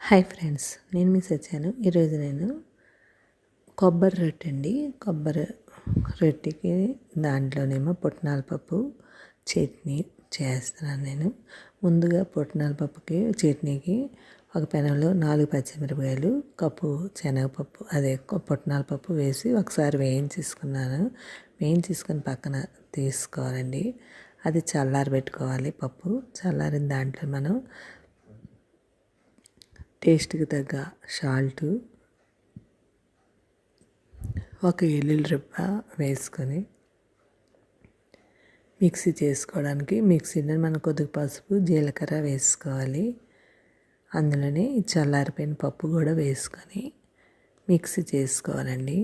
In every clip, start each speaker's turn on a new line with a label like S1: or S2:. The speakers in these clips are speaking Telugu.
S1: హాయ్ ఫ్రెండ్స్, నేను మిస్ వచ్చాను. ఈరోజు నేను కొబ్బరి రొట్టె అండి. కొబ్బరి రొట్టెకి దాంట్లోనేమో పుట్నాల పప్పు చట్నీ చేస్తున్నాను. నేను ముందుగా పుట్నాల పప్పుకి చట్నీకి ఒక పెనంలో 4 పచ్చిమిరపకాయలు, కప్పు శనగపప్పు అదే పుట్నాల పప్పు వేసి ఒకసారి వేయించేసుకున్నాను. వేయించేసుకొని పక్కన తీసుకోవాలండి. అది చల్లారబెట్టుకోవాలి. పప్పు చల్లారిన దాంట్లో మనం టేస్ట్కి తగ్గ సాల్టు, ఒక ఎల్లుల్లి రెబ్బ వేసుకొని మిక్సీ చేసుకోవడానికి మిక్సీలో మనం కొద్దిగా పసుపు, జీలకర్ర వేసుకోవాలి. అందులోనే చల్లారిపోయిన పప్పు కూడా వేసుకొని మిక్సీ చేసుకోవాలండి.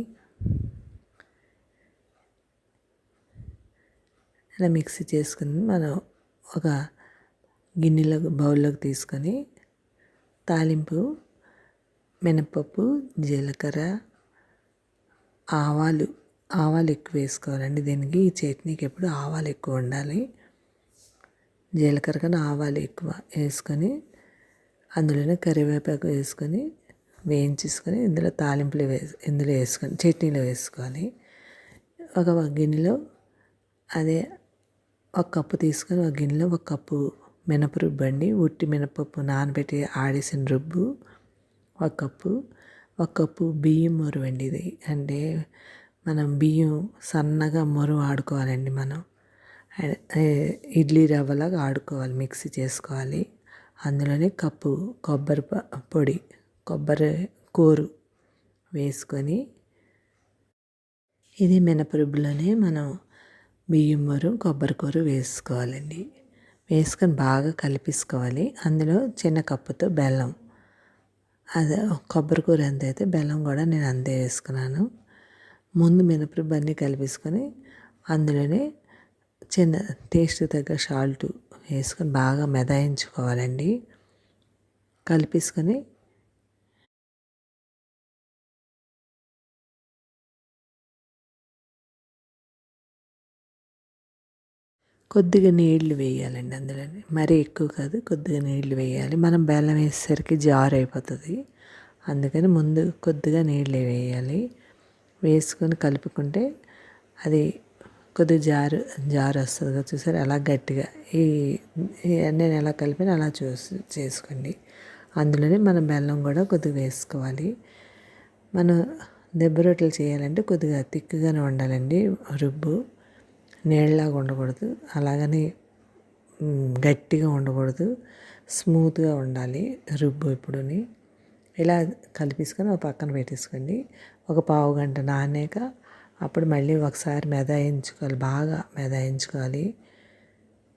S1: అలా మిక్సీ చేసుకుని మనం ఒక బౌల్లోకి తీసుకొని తాలింపు మినపప్పు, జీలకర్ర, ఆవాలు ఎక్కువ వేసుకోవాలండి. దీనికి ఈ చట్నీకి ఎప్పుడు ఆవాలు ఎక్కువ ఉండాలి. జీలకర్ర కన్నా ఆవాలు ఎక్కువ వేసుకొని అందులోనే కరివేపాకు వేసుకొని వేయించేసుకొని ఇందులో ఇందులో వేసుకొని చట్నీలో వేసుకోవాలి. ఒక గిన్నెలో అదే ఒక కప్పు తీసుకొని ఒక గిన్నెలో ఒక కప్పు మినపరుబ్బు అండి. ఉట్టి మినపప్పు నానబెట్టి ఆడేసిన రుబ్బు ఒక కప్పు బియ్యం మరువు అండి. ఇది అంటే మనం బియ్యం సన్నగా మరువు ఆడుకోవాలండి. మనం ఇడ్లీ రవ్వలాగా ఆడుకోవాలి, మిక్సీ చేసుకోవాలి. అందులోనే కప్పు కొబ్బరి కూరు వేసుకొని ఇది మినపరుబ్బులోనే మనం బియ్యం మరువు కొబ్బరి కూర వేసుకోవాలండి. వేసుకొని బాగా కలిపేసుకోవాలి. అందులో చిన్న కప్పుతో బెల్లం, అదే కొబ్బరి కూర ఎంత అయితే బెల్లం కూడా నేను అంతే వేసుకున్నాను. ముందు మినపరుబ్బు అన్నీ కలిపేసుకొని అందులోనే చిన్న టేస్ట్ తగ్గ సాల్ట్ వేసుకొని బాగా మెదాయించుకోవాలండి. కలిపేసుకొని కొద్దిగా నీళ్లు వేయాలండి. అందులోనే మరీ ఎక్కువ కాదు, కొద్దిగా నీళ్లు వేయాలి. మనం బెల్లం వేసేసరికి జారు అయిపోతుంది. అందుకని ముందు కొద్దిగా నీళ్ళు వేయాలి. వేసుకొని కలుపుకుంటే అది కొద్దిగా జారు వస్తుంది కదా, చూసారు అలా గట్టిగా నేను ఎలా కలిపిన అలా చేసుకోండి. అందులోనే మనం బెల్లం కూడా కొద్దిగా వేసుకోవాలి. మనం దెబ్బ రొట్టెలు చేయాలంటే కొద్దిగా తిక్కుగానే ఉండాలండి. రుబ్బు నీళ్ళలాగా ఉండకూడదు, అలాగని గట్టిగా ఉండకూడదు, స్మూత్గా ఉండాలి రుబ్బు. ఇప్పుడుని ఇలా కలిపేసుకొని ఒక పక్కన పెట్టేసుకోండి. ఒక పావు గంట నానాక అప్పుడు మళ్ళీ ఒకసారి మెదాయించుకోవాలి, బాగా మెదాయించుకోవాలి.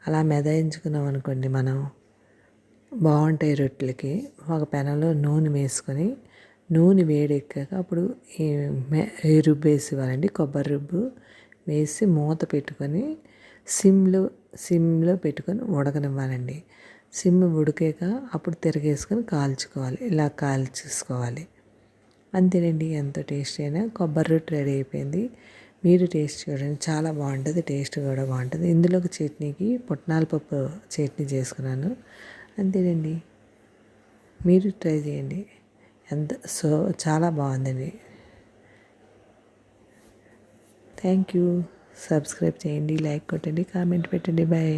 S1: అలా మెదాయించుకున్నాం అనుకోండి మనం బాగుంటాయి రొట్టెలకి. ఒక పెనంలో నూనె వేసుకొని నూనె వేడెక్కాక అప్పుడు ఈ రుబ్బు వేసేవారండి. కొబ్బరి రుబ్బు వేసి మూత పెట్టుకొని సిమ్లో పెట్టుకొని ఉడకనివ్వాలండి. సిమ్ ఉడికాక అప్పుడు తిరగేసుకొని కాల్చుకోవాలి. ఇలా కాల్చేసుకోవాలి. అంతేనండి, ఎంతో టేస్టీ అయినా కొబ్బరి రొట్టె రెడీ అయిపోయింది. మీరు టేస్ట్ చూడండి, చాలా బాగుంటుంది, టేస్ట్ కూడా బాగుంటుంది. ఇందులోకి చట్నీకి పుట్నాల పప్పు చట్నీ చేసుకున్నాను. అంతేనండి, మీరు ట్రై చేయండి. చాలా బాగుందండి. Thank you. సబ్స్క్రైబ్ చేయండి, లైక్ కొట్టండి, కామెంట్ పెట్టండి. బాయ్.